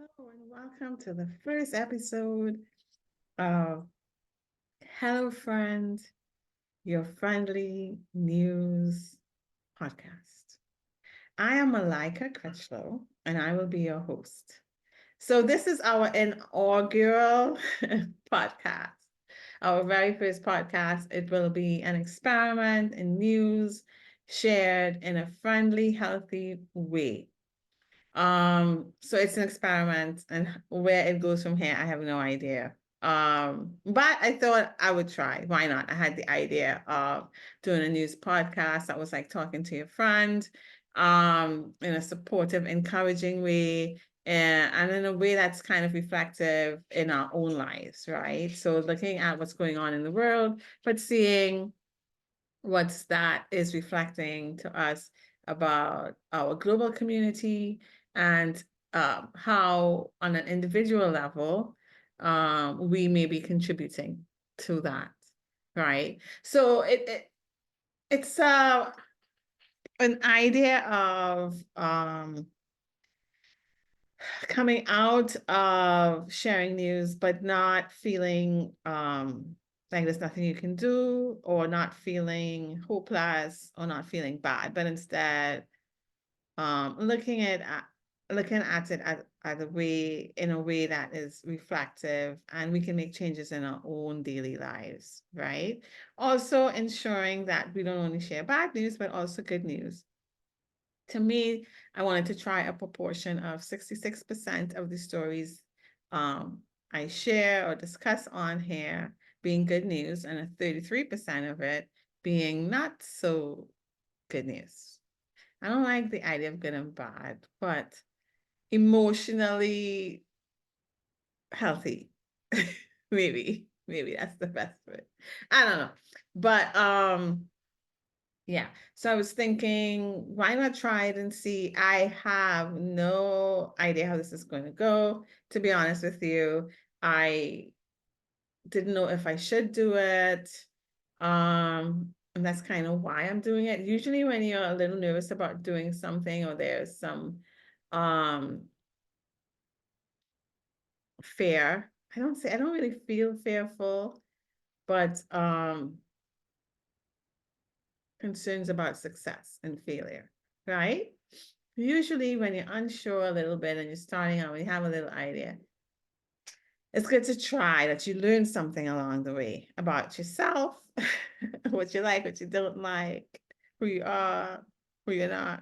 Hello and welcome to the first episode of Hello Friend, your friendly news podcast. I am Malika Critchlow and I will be your host. So this is our inaugural podcast. Our very first podcast. It will be an experiment in news shared in a friendly, healthy way. So it's an experiment, and where it goes from here, I have no idea. But I thought I would try. Why not? I had the idea of doing a news podcast that was like talking to your friend, in a supportive, encouraging way, and in a way that's kind of reflective in our own lives, right? So looking at what's going on in the world, but seeing what's that is reflecting to us about our global community and how, on an individual level, we may be contributing to that, right? So it's an idea of coming out of sharing news, but not feeling like there's nothing you can do, or not feeling hopeless, or not feeling bad, but instead looking at it as a way in a way that is reflective, and we can make changes in our own daily lives, right? Also ensuring that we don't only share bad news, but also good news. To me, I wanted to try a proportion of 66% of the stories um, I share or discuss on here being good news, and a 33% of it being not so good news. I don't like the idea of good and bad, but emotionally healthy. Maybe that's the best word. I don't know. But yeah. So I was thinking, why not try it and see? I have no idea how this is going to go. To be honest with you, I didn't know if I should do it. And that's kind of why I'm doing it. Usually when you're a little nervous about doing something, or there's some um fear. I don't really feel fearful, but concerns about success and failure, right? Usually when you're unsure a little bit and you're starting out, you have a little idea. It's good to try, that you learn something along the way about yourself, what you like, what you don't like, who you are, who you're not.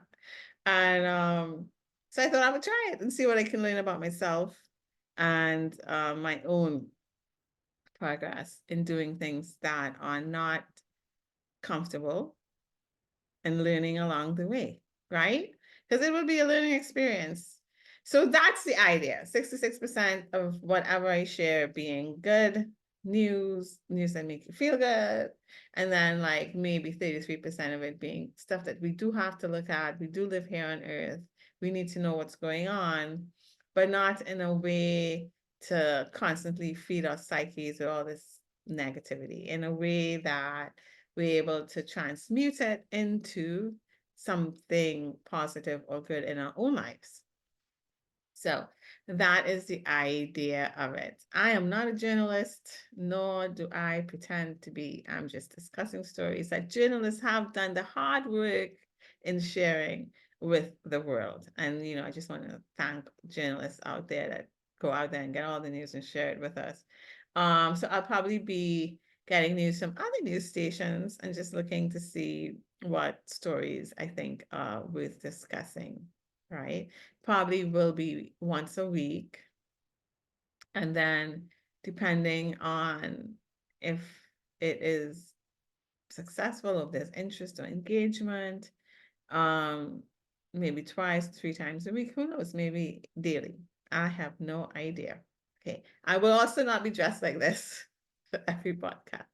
And so I thought I would try it and see what I can learn about myself and my own progress in doing things that are not comfortable, and learning along the way, right? Because it will be a learning experience. So that's the idea. 66% of whatever I share being good news that make you feel good. And then like maybe 33% of it being stuff that we do have to look at. We do live here on Earth. We need to know what's going on, but not in a way to constantly feed our psyches with all this negativity, in a way that we're able to transmute it into something positive or good in our own lives. So that is the idea of it. I am not a journalist, nor do I pretend to be. I'm just discussing stories that journalists have done the hard work in sharing with the world. And, I just want to thank journalists out there that go out there and get all the news and share it with us. So I'll probably be getting news from other news stations and just looking to see what stories I think are worth discussing, right? Probably will be once a week. And then depending on if it is successful, if there's interest or engagement, um, maybe twice, 3 times a week, who knows, maybe daily. I have no idea. Okay. I will also not be dressed like this for every podcast.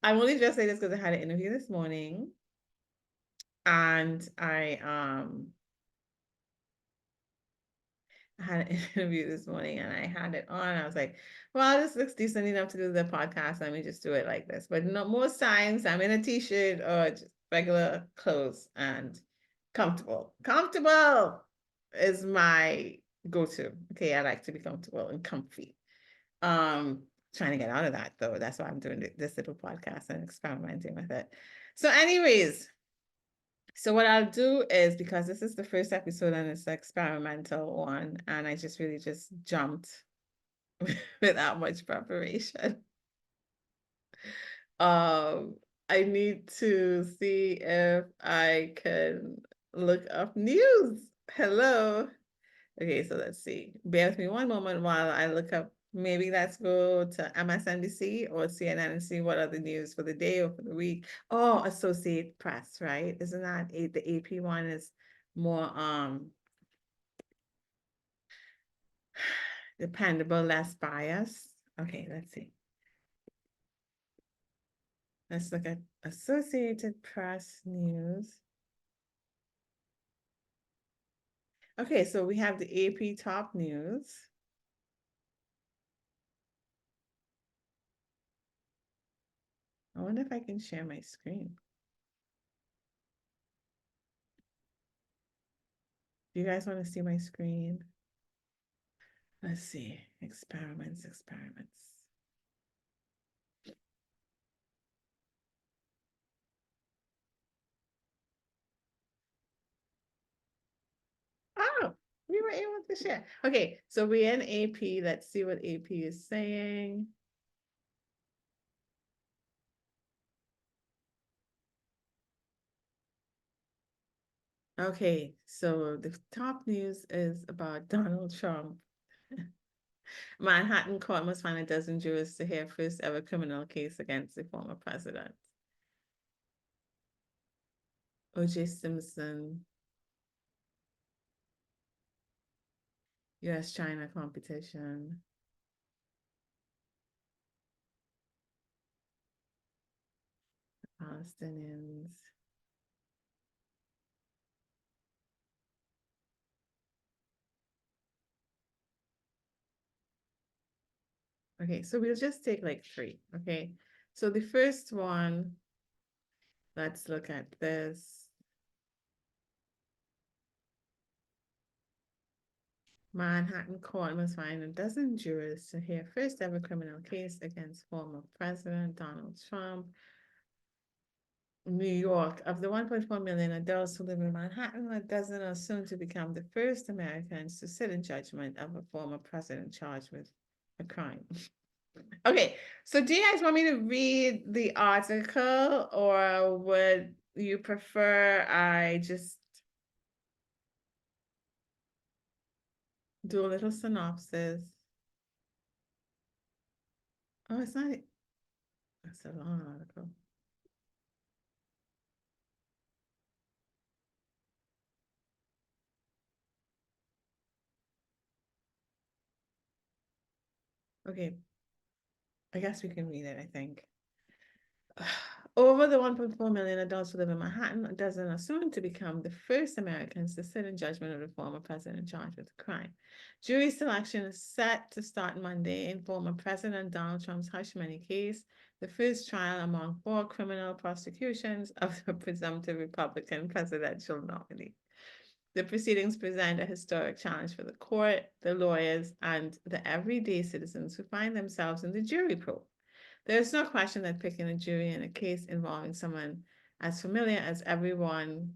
I'm only dressed like this because I had an interview this morning, and I had an interview this morning and I had it on. I was like, well, this looks decent enough to do the podcast. Let me just do it like this. But no, most times I'm in a t-shirt or just regular clothes and comfortable. Comfortable is my go to. Okay, I like to be comfortable and comfy. Um, Trying to get out of that though. That's why I'm doing this little podcast and experimenting with it. So, anyways, so what I'll do is, because this is the first episode and it's an experimental one, and I just really just jumped without much preparation. Um, I need to see if I can look up news. Hello. Okay, so let's see. Bear with me one moment while I look up. Maybe let's go to MSNBC or CNN and see what are the news for the day or for the week. Oh, Associated Press, right? Isn't that the AP one is more dependable, less biased? Okay, let's see. Let's look at Associated Press news. Okay, so we have the AP top news. I wonder if I can share my screen. Do you guys want to see my screen? Let's see. Experiments. Oh, we were able to share. Okay, so we're in AP. Let's see what AP is saying. Okay, so the top news is about Donald Trump. Manhattan court must find a dozen jurors to hear first ever criminal case against the former president. O.J. Simpson, U.S.-China competition. Palestinians. Okay, so we'll just take like three. Okay, so the first one, let's look at this. Manhattan court must find a dozen jurors to hear first ever criminal case against former President Donald Trump. New York, of the 1.4 million adults who live in Manhattan, a dozen are soon to become the first Americans to sit in judgment of a former president charged with a crime. Okay, so do you guys want me to read the article, or would you prefer I just do a little synopsis? Oh, it's not, it's a long article. Okay, I guess we can read it, I think. Over the 1.4 million adults who live in Manhattan, a dozen are soon to become the first Americans to sit in judgment of the former president charged with a crime. Jury selection is set to start Monday in former President Donald Trump's hush money case, the first trial among four criminal prosecutions of the presumptive Republican presidential nominee. The proceedings present a historic challenge for the court, the lawyers, and the everyday citizens who find themselves in the jury pool. There's no question that picking a jury in a case involving someone as familiar to everyone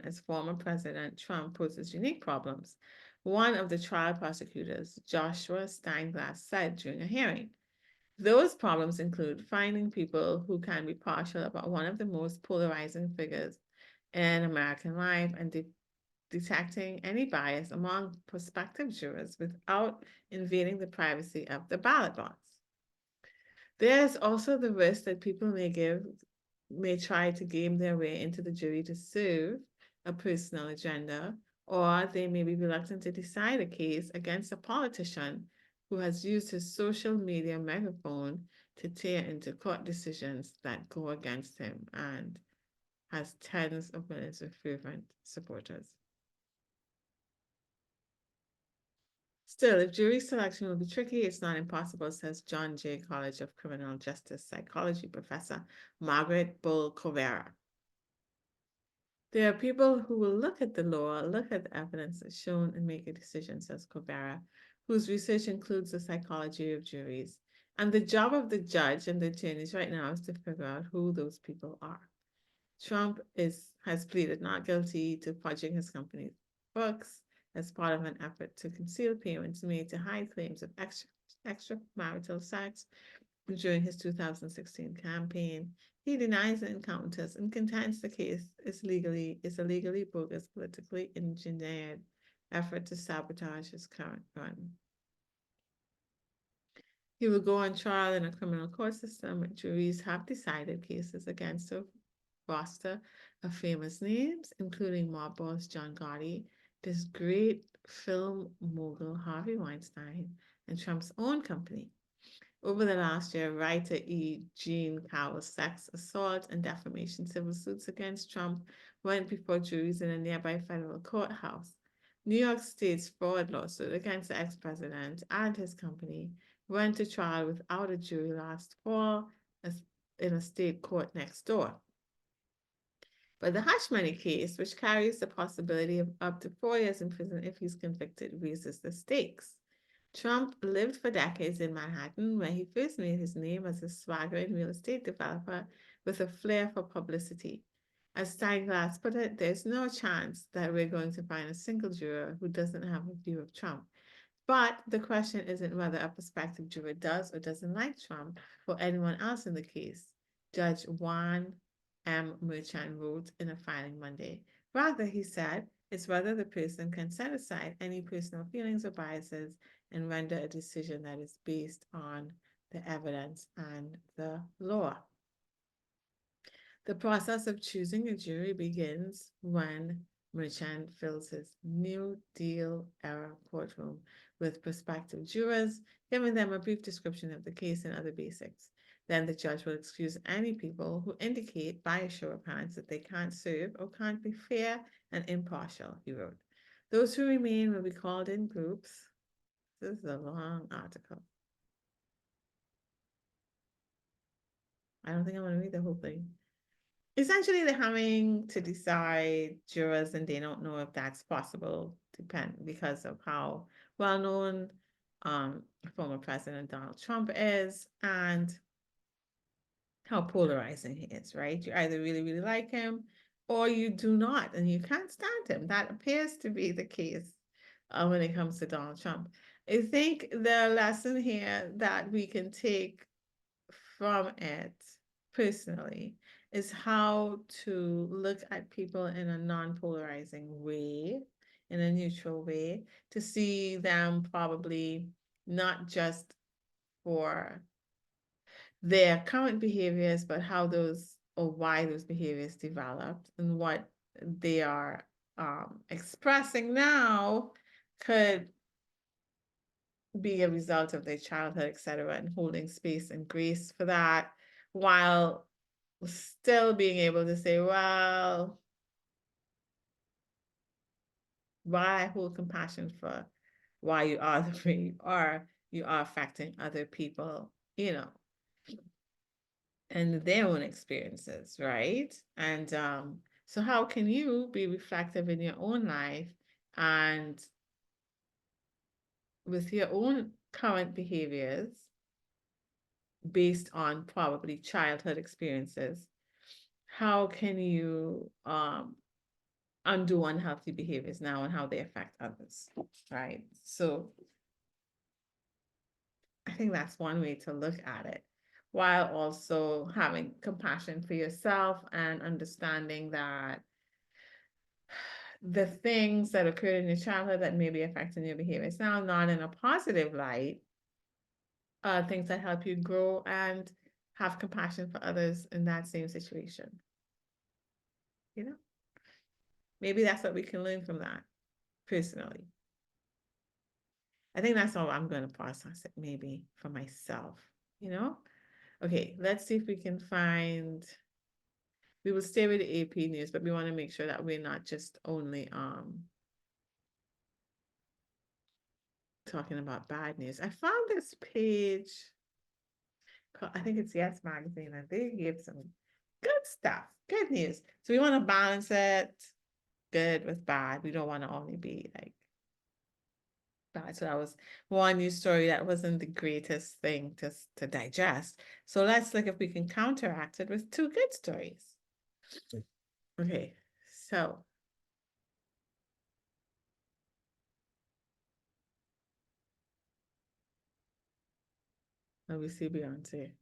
as former President Trump poses unique problems. One of the trial prosecutors, Joshua Steinglass, said during a hearing. Those problems include finding people who can be partial about one of the most polarizing figures in American life and detecting any bias among prospective jurors without invading the privacy of the ballot box. There's also the risk that people may try to game their way into the jury to serve a personal agenda, or they may be reluctant to decide a case against a politician who has used his social media megaphone to tear into court decisions that go against him and has tens of millions of fervent supporters. Still, if jury selection will be tricky, it's not impossible, says John Jay College of Criminal Justice Psychology professor Margaret Bull Covera. There are people who will look at the law, look at the evidence that's shown, and make a decision, says Cabrera, whose research includes the psychology of juries. And the job of the judge and the attorneys right now is to figure out who those people are. Trump has pleaded not guilty to fudging his company's books as part of an effort to conceal payments made to hide claims of extramarital sex during his 2016 campaign. He denies the encounters and contends the case is a legally bogus, politically engineered effort to sabotage his current run. He will go on trial in a criminal court system. Juries have decided cases against a roster of famous names, including mob boss John Gotti, this great film mogul Harvey Weinstein, and Trump's own company. Over the last year, writer E. Jean Carroll's sex, assault, and defamation civil suits against Trump went before juries in a nearby federal courthouse. New York State's fraud lawsuit against the ex-president and his company went to trial without a jury last fall in a state court next door. But the hush money case, which carries the possibility of up to 4 years in prison if he's convicted, raises the stakes. Trump lived for decades in Manhattan, where he first made his name as a swaggering real estate developer with a flair for publicity. As Steinglass put it, there's no chance that we're going to find a single juror who doesn't have a view of Trump. But the question isn't whether a prospective juror does or doesn't like Trump or anyone else in the case. Judge Juan M. Merchan wrote in a filing Monday. Rather, he said, it's whether the person can set aside any personal feelings or biases and render a decision that is based on the evidence and the law. The process of choosing a jury begins when Merchant fills his New Deal era courtroom with prospective jurors, giving them a brief description of the case and other basics. Then the judge will excuse any people who indicate by a show of hands that they can't serve or can't be fair and impartial, he wrote. Those who remain will be called in groups. This is a long article. I don't think I'm going to read the whole thing. Essentially, they're having to decide jurors, and they don't know if that's possible, because of how well known former President Donald Trump is and how polarizing he is, right? You either really, really like him or you do not, and you can't stand him. That appears to be the case when it comes to Donald Trump. I think the lesson here that we can take from it personally is how to look at people in a non-polarizing way, in a neutral way, to see them probably not just for their current behaviors, but how those or why those behaviors developed and what they are expressing now could be a result of their childhood, etc., and holding space and grace for that while still being able to say, well, why I hold compassion for why you are the way you are affecting other people, and their own experiences, right? And so how can you be reflective in your own life and with your own current behaviors based on probably childhood experiences? How can you undo unhealthy behaviors now and how they affect others, right? So I think that's one way to look at it, while also having compassion for yourself and understanding that the things that occurred in your childhood that may be affecting your behaviors now, not in a positive light, things that help you grow and have compassion for others in that same situation. Maybe that's what we can learn from that personally. I think that's how I'm going to process it, maybe for myself, Okay, let's see if we can find, we will stay with the AP news, but we want to make sure that we're not just only talking about bad news. I found this page, I think it's Yes Magazine, and they gave some Good stuff. Good news. So we want to balance it good with bad. We don't want to only be like bad. So that was one news story that wasn't the greatest thing to digest. So let's look if we can counteract it with two good stories. Okay. So let me see Beyonce.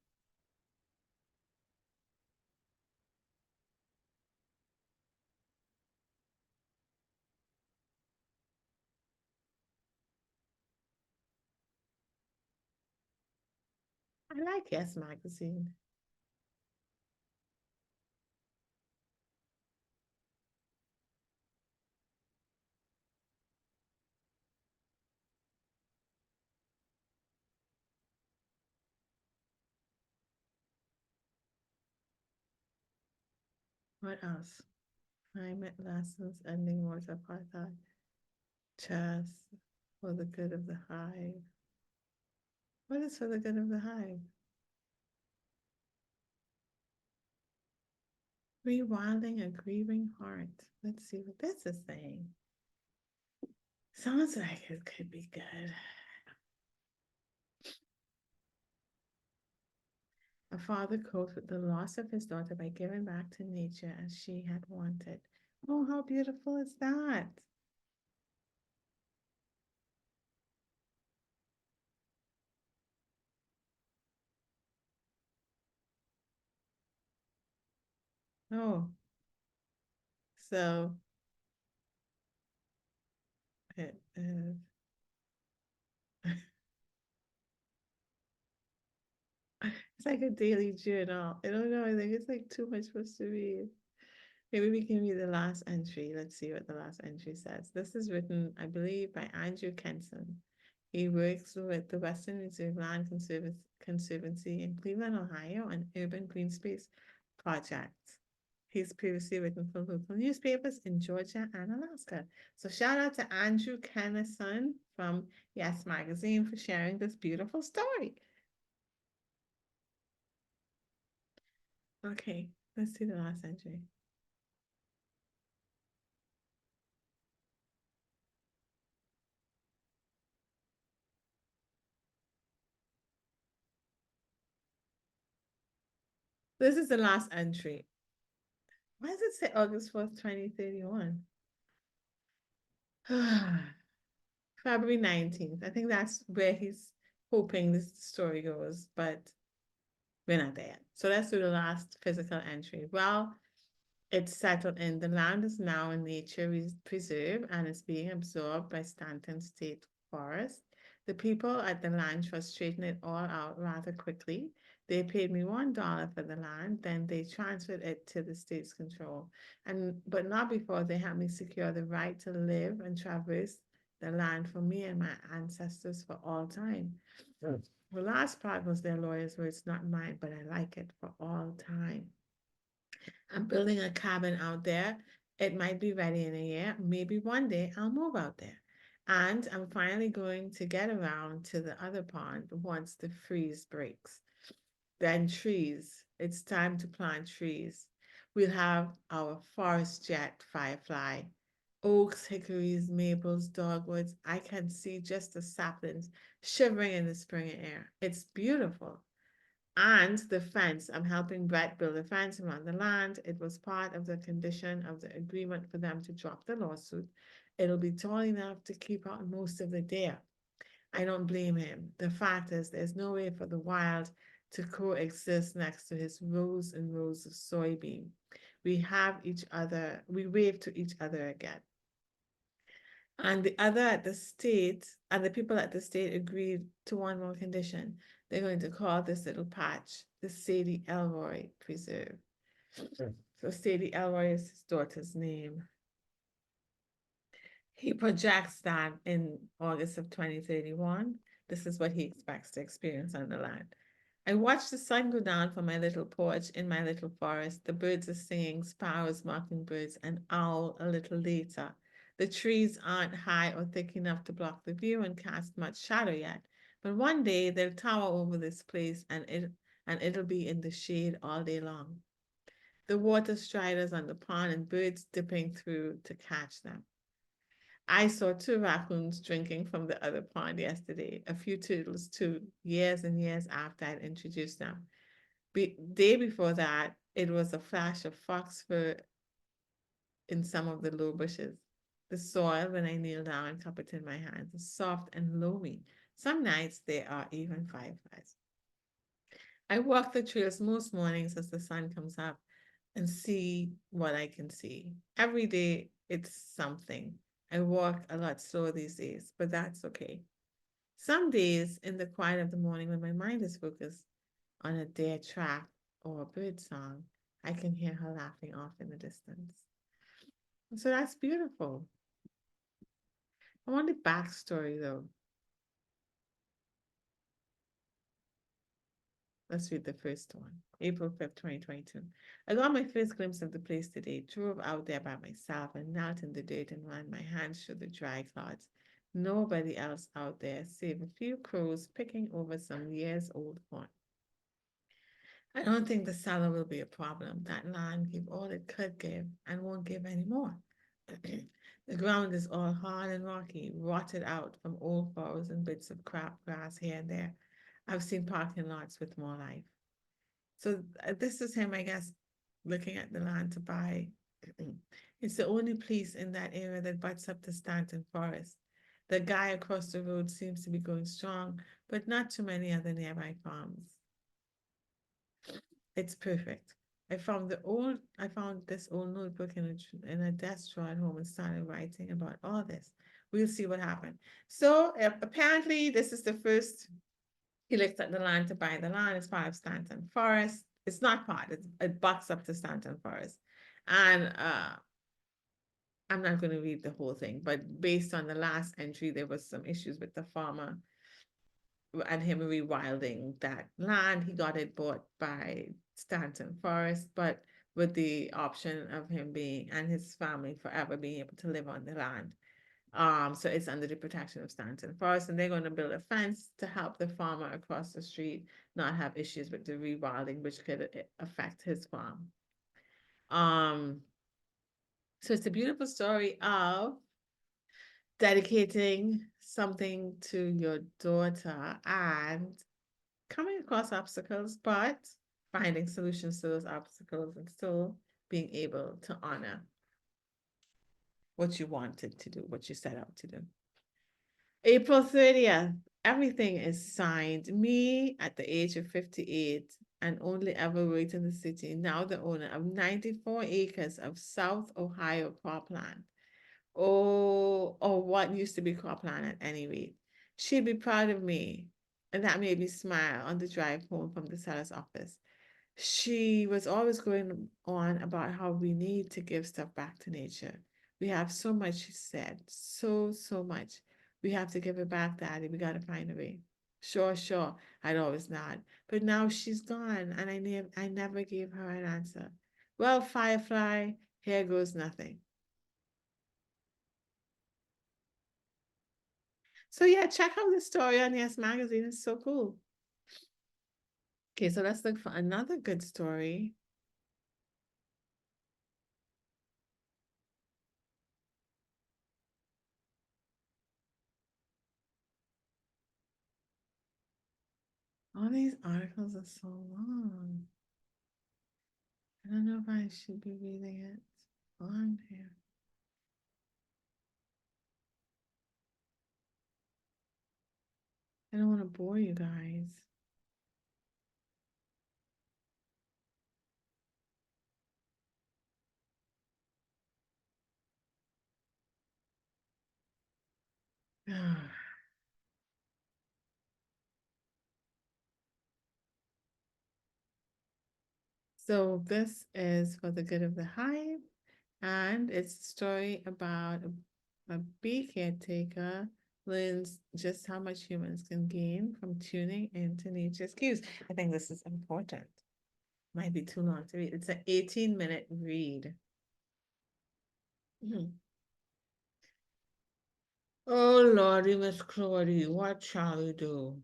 I like Yes Magazine. What else? Climate lessons, ending wars apartheid, chess, for the good of the hive. What is for the good of the hive? Rewilding a grieving heart. Let's see what this is saying. Sounds like it could be good. A father coped with the loss of his daughter by giving back to nature as she had wanted. Oh, how beautiful is that? Oh, so it is. It's like a daily journal. I don't know. I think it's like too much for us to read. Maybe we can read the last entry. Let's see what the last entry says. This is written, I believe, by Andrew Kenson. He works with the Western Reserve Land Conservancy in Cleveland, Ohio, and Urban Green Space Project. He's previously written for local newspapers in Georgia and Alaska. So shout out to Andrew Kenneson from Yes Magazine for sharing this beautiful story. Okay, let's see the last entry. This is the last entry. Why does it say August 4th, 2031? February 19th. I think that's where he's hoping this story goes, but we're not there. So let's do the last physical entry. Well, it's settled in. The land is now a nature preserve and is being absorbed by Stanton State Forest. The people at the land trust straightened it all out rather quickly. They paid me $1 for the land, then they transferred it to the state's control. And but not before they helped me secure the right to live and traverse the land for me and my ancestors for all time. Yes. The last part was their lawyer's words, not mine, but I like it for all time. I'm building a cabin out there. It might be ready in a year. Maybe one day I'll move out there. And I'm finally going to get around to the other pond once the freeze breaks. Then trees. It's time to plant trees. We'll have our forest jet firefly. Oaks, hickories, maples, dogwoods. I can see just the saplings shivering in the spring air. It's beautiful. And the fence, I'm helping Brett build a fence around the land. It was part of the condition of the agreement for them to drop the lawsuit. It'll be tall enough to keep out most of the deer. I don't blame him. The fact is, there's no way for the wild to coexist next to his rows and rows of soybean. We wave to each other again. And the people at the state agreed to one more condition. They're going to call this little patch the Sadie Elroy Preserve. So Sadie Elroy is his daughter's name. He projects that in August of 2031, this is what he expects to experience on the land. I watch the sun go down from my little porch in my little forest. The birds are singing, sparrows, mockingbirds, and owl a little later. The trees aren't high or thick enough to block the view and cast much shadow yet. But one day they'll tower over this place and it'll be in the shade all day long. The water striders on the pond and birds dipping through to catch them. I saw two raccoons drinking from the other pond yesterday, a few turtles too, years and years after I'd introduced them. Day before that, it was a flash of fox fur in some of the low bushes. The soil, when I kneel down and cup it in my hands, is soft and loamy. Some nights there are even fireflies. I walk the trails most mornings as the sun comes up and see what I can see. Every day it's something. I walk a lot slower these days, but that's okay. Some days in the quiet of the morning when my mind is focused on a deer track or a bird song, I can hear her laughing off in the distance. So that's beautiful. I want the backstory though. Let's read the first one. April 5th, 2022. I got my first glimpse of the place today, drove out there by myself and knelt in the dirt and ran my hands through the dry clods. Nobody else out there, save a few crows picking over some years old corn. I don't think the cellar will be a problem. That land gave all it could give and won't give any more. The ground is all hard and rocky, rotted out from old furrows and bits of crap grass here and there. I've seen parking lots with more life. So this is him, I guess, looking at the land to buy. It's the only place in that area that butts up to Stanton Forest. The guy across the road seems to be going strong, but not too many other nearby farms. It's perfect. I found this old notebook in a desk drawer at home and started writing about all this. We'll see what happened. So apparently this is the first he looked at the land to buy the land. It's part of Stanton Forest. It's not part, it butts up to Stanton Forest. And I'm not going to read the whole thing, but based on the last entry, there was some issues with the farmer and him rewilding that land. He got it bought by Stanton Forest, but with the option of him being and his family forever being able to live on the land. So it's under the protection of Stanton Forest, and they're going to build a fence to help the farmer across the street not have issues with the rewilding, which could affect his farm. Um, so it's a beautiful story of dedicating something to your daughter and coming across obstacles, but finding solutions to those obstacles and still being able to honor what you wanted to do, what you set out to do. April 30th, everything is signed. Me at the age of 58 and only ever worked in the city, now the owner of 94 acres of South Ohio cropland. Or what used to be cropland at any rate. She'd be proud of me. And that made me smile on the drive home from the seller's office. She was always going on about how we need to give stuff back to nature. We have so much, she said, so much. We have to give it back, Daddy. We got to find a way. Sure, sure. I'd always nod. But now she's gone, and I never gave her an answer. Well, Firefly, here goes nothing. So yeah, check out the story on Yes Magazine. It's so cool. Okay, so let's look for another good story. All these articles are so long. I don't know if I should be reading it. Long here. I don't want to bore you guys. So this is for the good of the hive, and it's a story about a bee caretaker learns just how much humans can gain from tuning into nature's cues. I think this is important. Might be too long to read. It's an 18-minute read. Oh Lordy, Miss Claudie, what shall we do?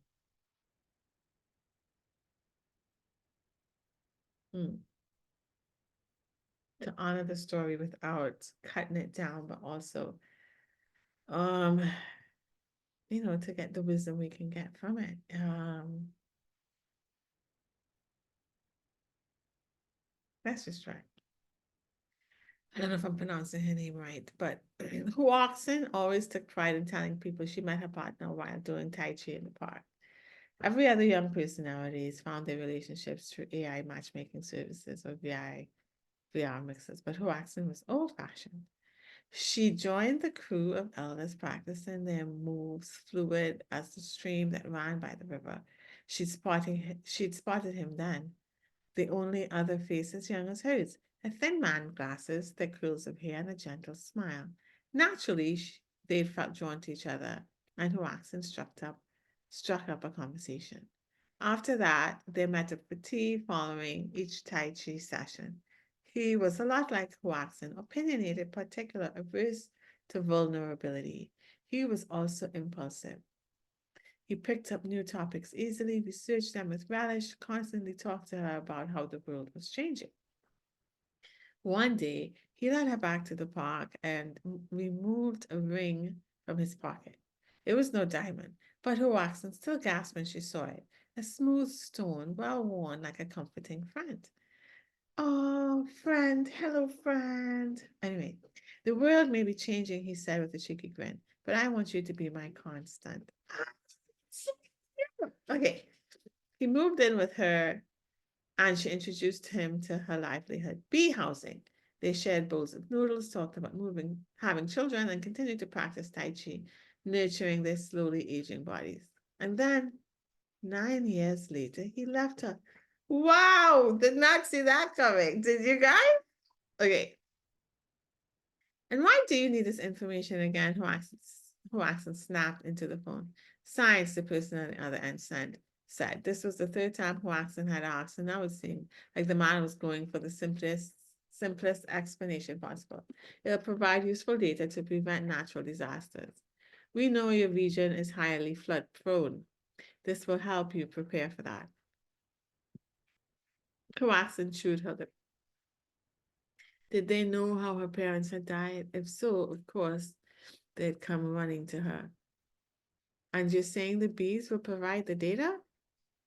Hmm. to honor the story without cutting it down, but also, um, to get the wisdom we can get from it. Let's just try. I don't know if I'm pronouncing her name right, but Huoxin always took pride in telling people she met her partner while doing Tai Chi in the park. Every other young person nowadays found their relationships through AI matchmaking services or VR mixes, but Huoxin was old-fashioned. She joined the crew of elders practicing their moves fluid as the stream that ran by the river. She'd spotted him then, the only other face as young as hers, a thin man with glasses, thick curls of hair, and a gentle smile. Naturally, they felt drawn to each other, and Huaxin struck up a conversation. After that, they met up for tea following each Tai Chi session. He was a lot like Huaxin, opinionated, particular, averse to vulnerability. He was also impulsive. He picked up new topics easily, researched them with relish, constantly talked to her about how the world was changing. One day, he led her back to the park and removed a ring from his pocket. It was no diamond, but her Watson still gasped when she saw it. A smooth stone, well worn like a comforting friend. Oh, friend, hello, friend. Anyway, the world may be changing, he said with a cheeky grin, but I want you to be my constant. Okay. He moved in with her and she introduced him to her livelihood, bee housing. They shared bowls of noodles, talked about moving, having children, and continued to practice Tai Chi, nurturing their slowly aging bodies. And then 9 years later, he left her. Wow, did not see that coming. Did you guys? Okay. And why do you need this information again? Who snapped into the phone. Science, the person on the other end said. This was the third time Huaxin had asked, and now it seemed like the man was going for the simplest explanation possible. It'll provide useful data to prevent natural disasters. We know your region is highly flood prone. This will help you prepare for that. Huaxin chewed her lip. Did they know how her parents had died? If so, of course, they'd come running to her. And you're saying the bees will provide the data?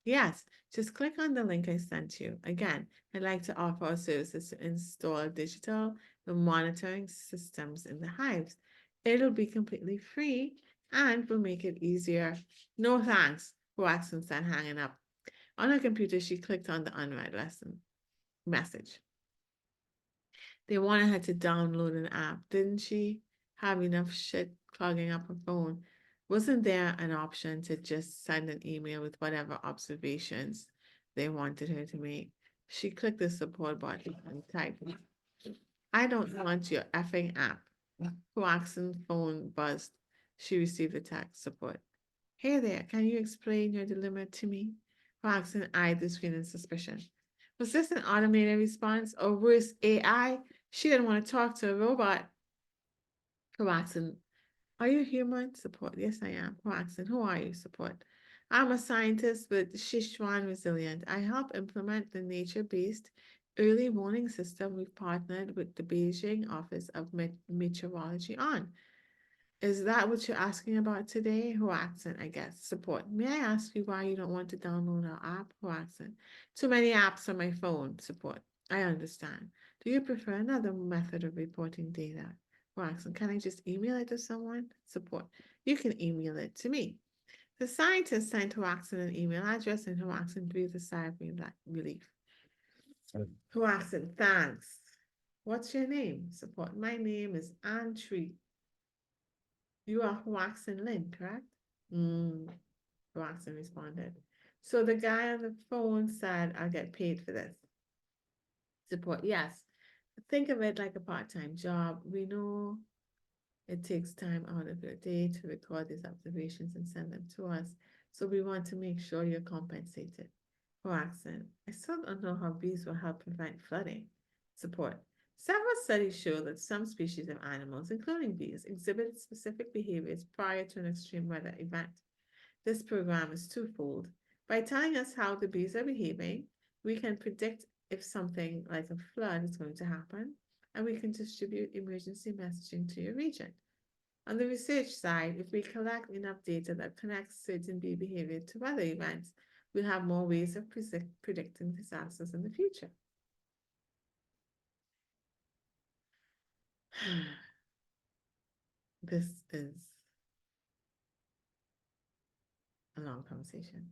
Yes, just click on the link I sent you. Again, I'd like to offer our services to install digital monitoring systems in the hives. It'll be completely free and will make it easier. No thanks, Watson said, hanging up. On her computer, she clicked on the unread lesson message. They wanted her to download an app, didn't she? Have enough shit clogging up her phone. Wasn't there an option to just send an email with whatever observations they wanted her to make? She clicked the support button and typed, I don't want your effing app. Waxen's phone buzzed. She received a text support. Hey there, can you explain your dilemma to me? Waxen eyed the screen in suspicion. Was this an automated response or worse, AI? She didn't want to talk to a robot. Waxen, are you human? Support. Yes, I am. Waxen, who are you? Support. I'm a scientist with Sichuan Resilient. I help implement the nature-based early warning system we've partnered with the Beijing Office of Meteorology on. Is that what you're asking about today? Hoaxin, I guess. Support. May I ask you why you don't want to download our app? Hoaxin. Too many apps on my phone. Support. I understand. Do you prefer another method of reporting data? Hoaxin. Can I just email it to someone? Support. You can email it to me. The scientist sent Hoaxin an email address and Hoaxin breathed a sigh of relief. Hoaxin, thanks. What's your name? Support. My name is Antri. You are Waxen Lin, correct? Waxen responded. So the guy on the phone said, I'll get paid for this. Support, yes. Think of it like a part-time job. We know it takes time out of your day to record these observations and send them to us. So we want to make sure you're compensated. Waxen, I still don't know how bees will help prevent flooding. Support. Several studies show that some species of animals, including bees, exhibit specific behaviors prior to an extreme weather event. This program is twofold. By telling us how the bees are behaving, we can predict if something like a flood is going to happen, and we can distribute emergency messaging to your region. On the research side, if we collect enough data that connects certain bee behavior to weather events, we'll have more ways of predicting disasters in the future. This is a long conversation.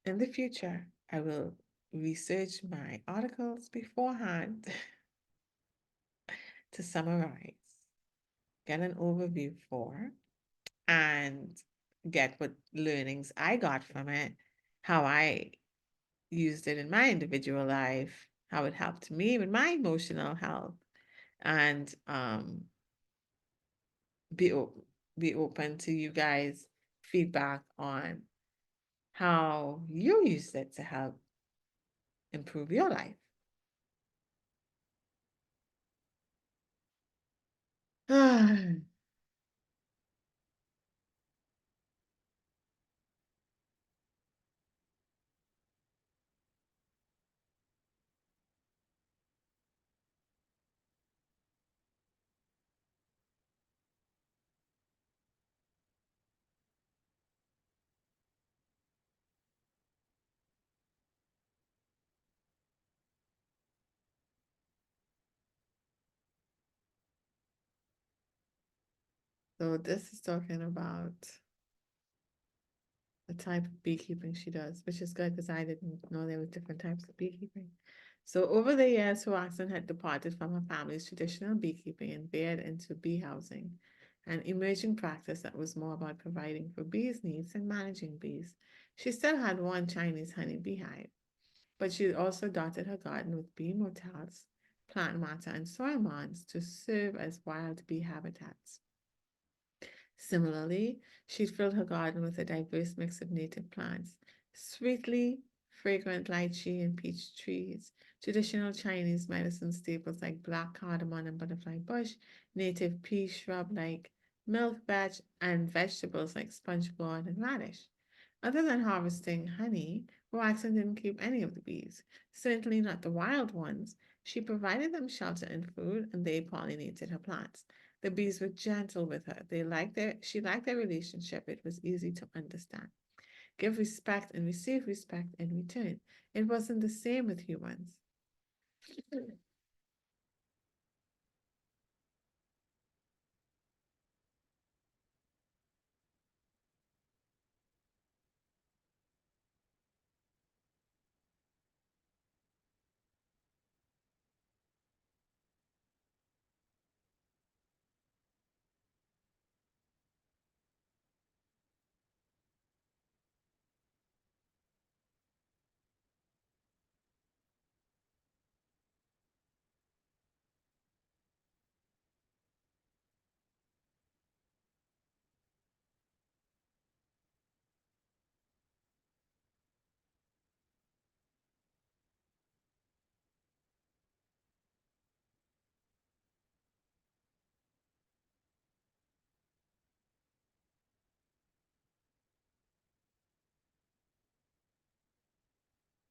In the future, I will research my articles beforehand to summarize, get an overview for, and get what learnings I got from it, how I used it in my individual life, how it helped me with my emotional health, and be open, be open to you guys' feedback on how you used it to help improve your life. So this is talking about the type of beekeeping she does, which is good because I didn't know there were different types of beekeeping. So over the years, Watson had departed from her family's traditional beekeeping and veered into bee housing, an emerging practice that was more about providing for bees' needs and managing bees. She still had one Chinese honey beehive, but she also dotted her garden with bee motels, plant matter, and soil mounds to serve as wild bee habitats. Similarly, she filled her garden with a diverse mix of native plants, sweetly fragrant lychee and peach trees, traditional Chinese medicine staples like black cardamom and butterfly bush, native pea shrub like milk vetch, and vegetables like sponge gourd and radish. Other than harvesting honey, Waxen didn't keep any of the bees, certainly not the wild ones. She provided them shelter and food, and they pollinated her plants. The bees were gentle with her. She liked their relationship. It was easy to understand. Give respect and receive respect in return. It wasn't the same with humans.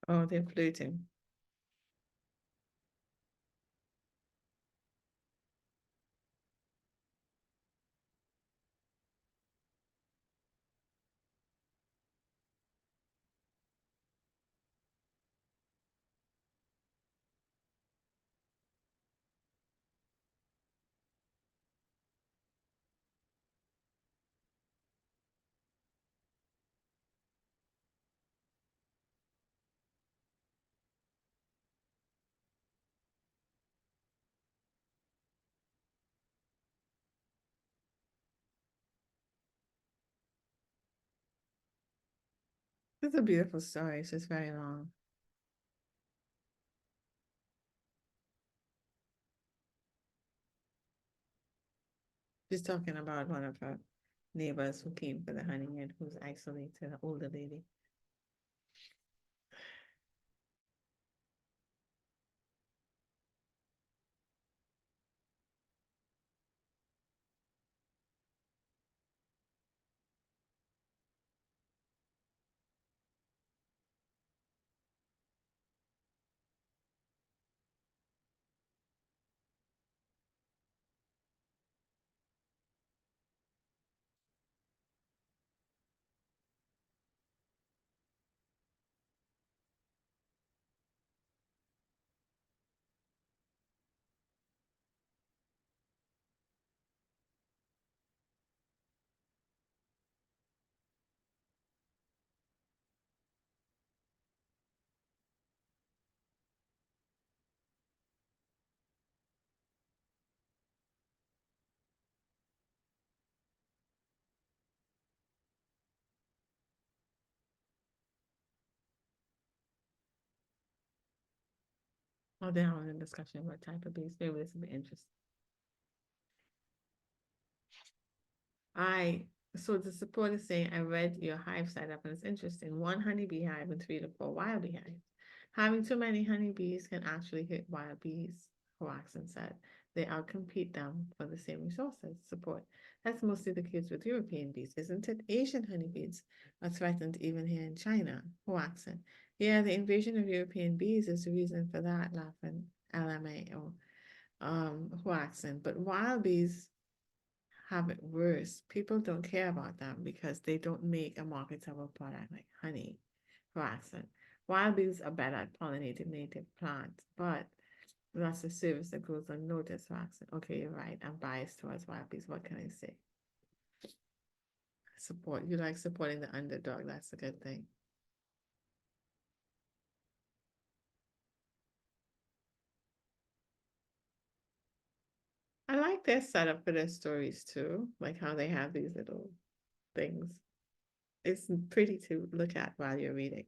Oh, they're flirting. It's a beautiful story. It's just very long. She's talking about one of her neighbors who came for the honey and who's isolated, an older lady. Oh, they're having a discussion about type of bees. Maybe this will be interesting. I so the support is saying I read your hive setup and it's interesting. One honeybee hive and 3 to 4 wild bee hives. Having too many honeybees can actually hurt wild bees, Hoaxin said. They outcompete them for the same resources. Support. That's mostly the case with European bees, isn't it? Asian honeybees are threatened even here in China, Hoaxin. Yeah, the invasion of European bees is the reason for that, laughing LMAO, Hoaxin. But wild bees have it worse. People don't care about them because they don't make a marketable product like honey, for accent. Wild bees are better at pollinating native plants, but that's a service that goes unnoticed for accent. Okay, you're right. I'm biased towards wild bees. What can I say? Support. You like supporting the underdog. That's a good thing. I like their setup for their stories too, like how they have these little things. It's pretty to look at while you're reading.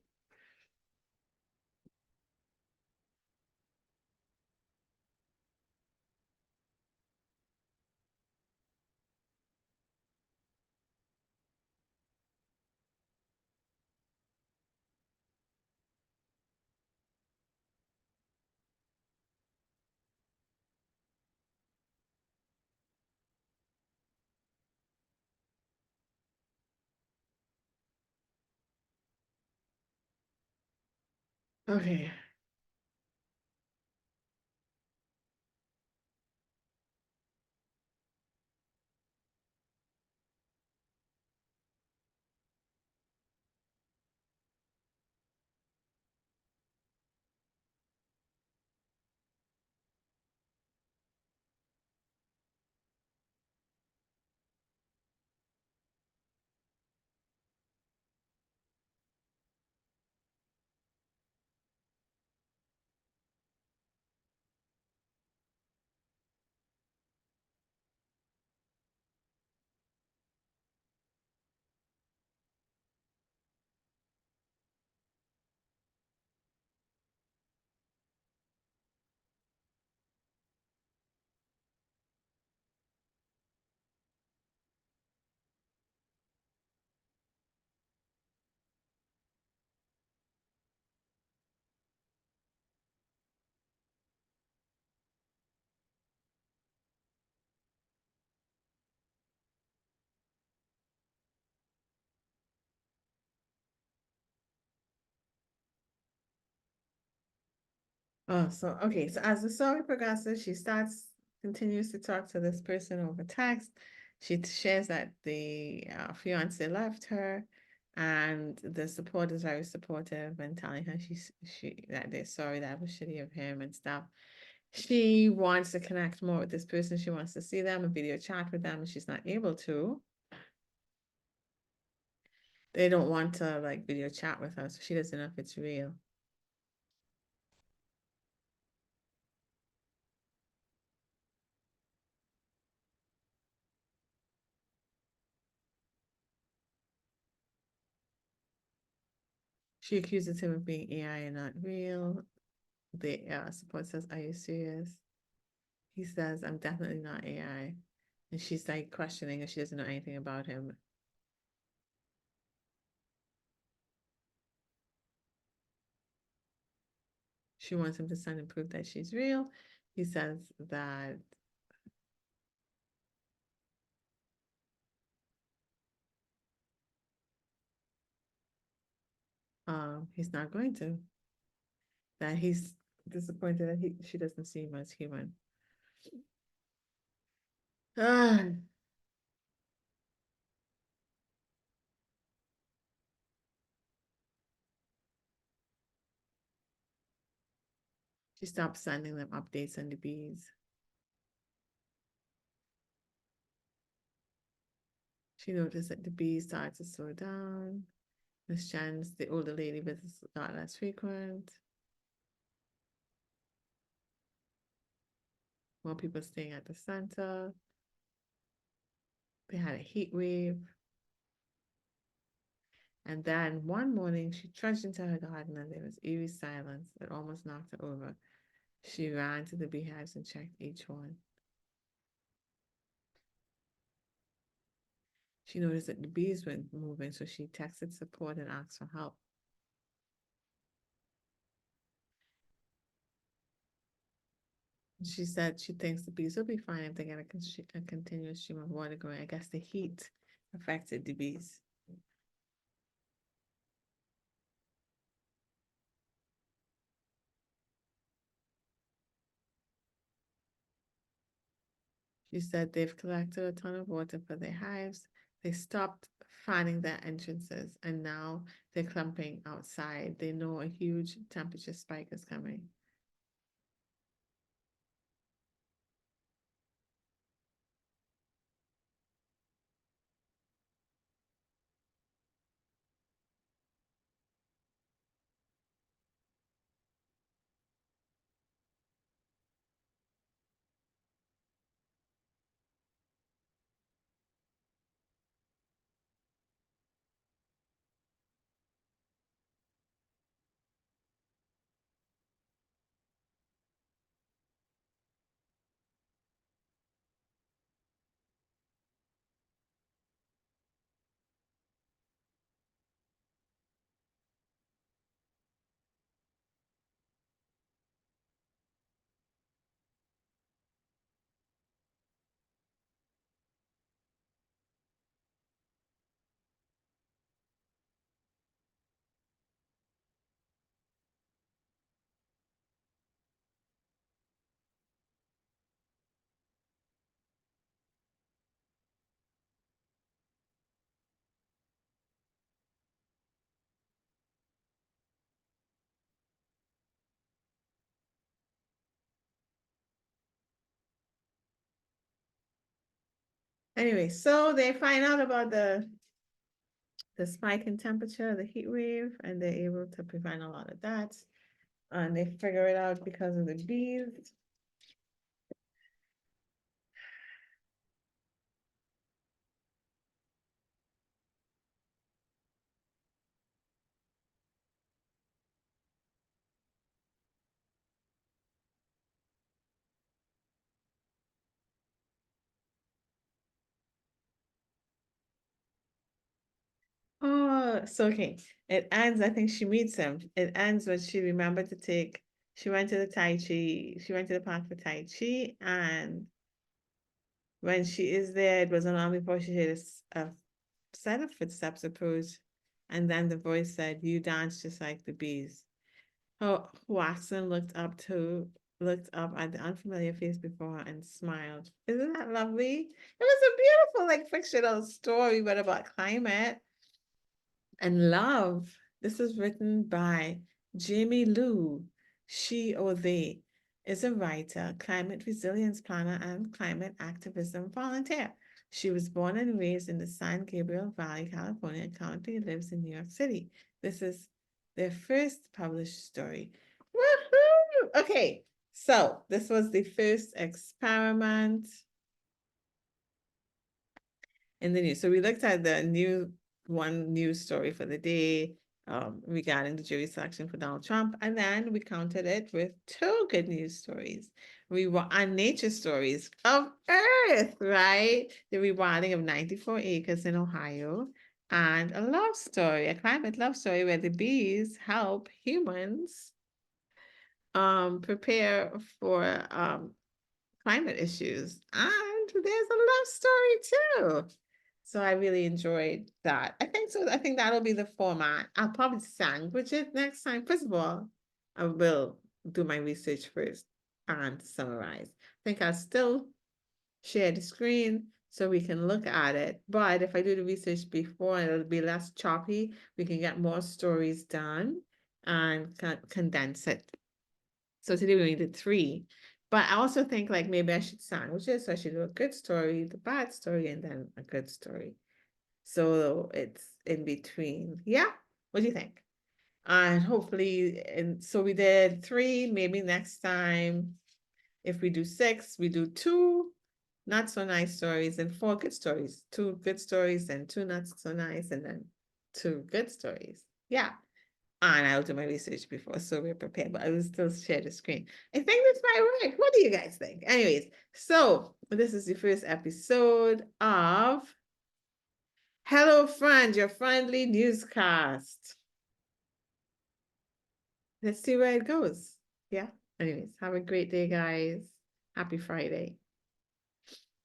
Okay. Oh, so okay. So as the story progresses, she continues to talk to this person over text. She shares that the fiance left her, and the support is very supportive and telling her she that they're sorry that was shitty of him and stuff. She wants to connect more with this person. She wants to see them and video chat with them, and she's not able to. They don't want to like video chat with her, so she doesn't know if it's real. She accuses him of being AI and not real. The support says, "Are you serious?" He says, "I'm definitely not AI." And she's like questioning if she doesn't know anything about him. She wants him to send and prove that she's real. He says that he's not going to, that he's disappointed that she doesn't see him as human. Ah, she stopped sending them updates on the bees. She noticed that the bees started to slow down. Miss Chan's, the older lady, visits got less frequent. More people staying at the center. They had a heat wave. And then one morning she trudged into her garden and there was eerie silence that almost knocked her over. She ran to the beehives and checked each one. She noticed that the bees weren't moving, so she texted support and asked for help. She said she thinks the bees will be fine if they get a continuous stream of water going. I guess the heat affected the bees. She said they've collected a ton of water for their hives. They stopped fanning their entrances and now they're clumping outside. They know a huge temperature spike is coming. Anyway, so they find out about the spike in temperature, the heat wave, and they're able to prevent a lot of that. And they figure it out because of the bees. Oh, so okay. It ends, I think she meets him. It ends when she remembered to take, she went to the Tai Chi, she went to the park for Tai Chi, and when she is there, it wasn't long before she heard a set of footsteps approach, and then the voice said, "You dance just like the bees." Oh, Watson looked up at the unfamiliar face before her and smiled. Isn't that lovely? It was a beautiful, like, fictional story, but about climate and love. This is written by Jamie Liu. She or they is a writer, climate resilience planner, and climate activism volunteer. She was born and raised in the San Gabriel Valley, California, and currently lives in New York City. This is their first published story. Woohoo! Okay, so this was the first experiment in the news. So we looked at the one news story for the day regarding the jury selection for Donald Trump, and then we countered it with two good news stories. We were on nature stories of Earth, right? The rewilding of 94 acres in Ohio, and a love story, a climate love story where the bees help humans prepare for climate issues. And there's a love story too. So I really enjoyed that. I think so. I think that'll be the format. I'll probably sandwich it next time. First of all, I will do my research first and summarize. I think I'll still share the screen so we can look at it. But if I do the research before, it'll be less choppy. We can get more stories done and condense it. So today we only did three. But I also think like maybe I should sandwich it. So I should do a good story, the bad story, and then a good story. So it's in between. Yeah. What do you think? And hopefully, and so we did three, maybe next time, if we do six, we do two not so nice stories and four good stories. Two good stories and two not so nice, and then two good stories. Yeah. And I'll do my research before, so we're prepared, but I will still share the screen. I think this might work. What do you guys think? Anyways, so this is the first episode of Hello Friend, your friendly newscast. Let's see where it goes. Yeah. Anyways, have a great day, guys. Happy Friday.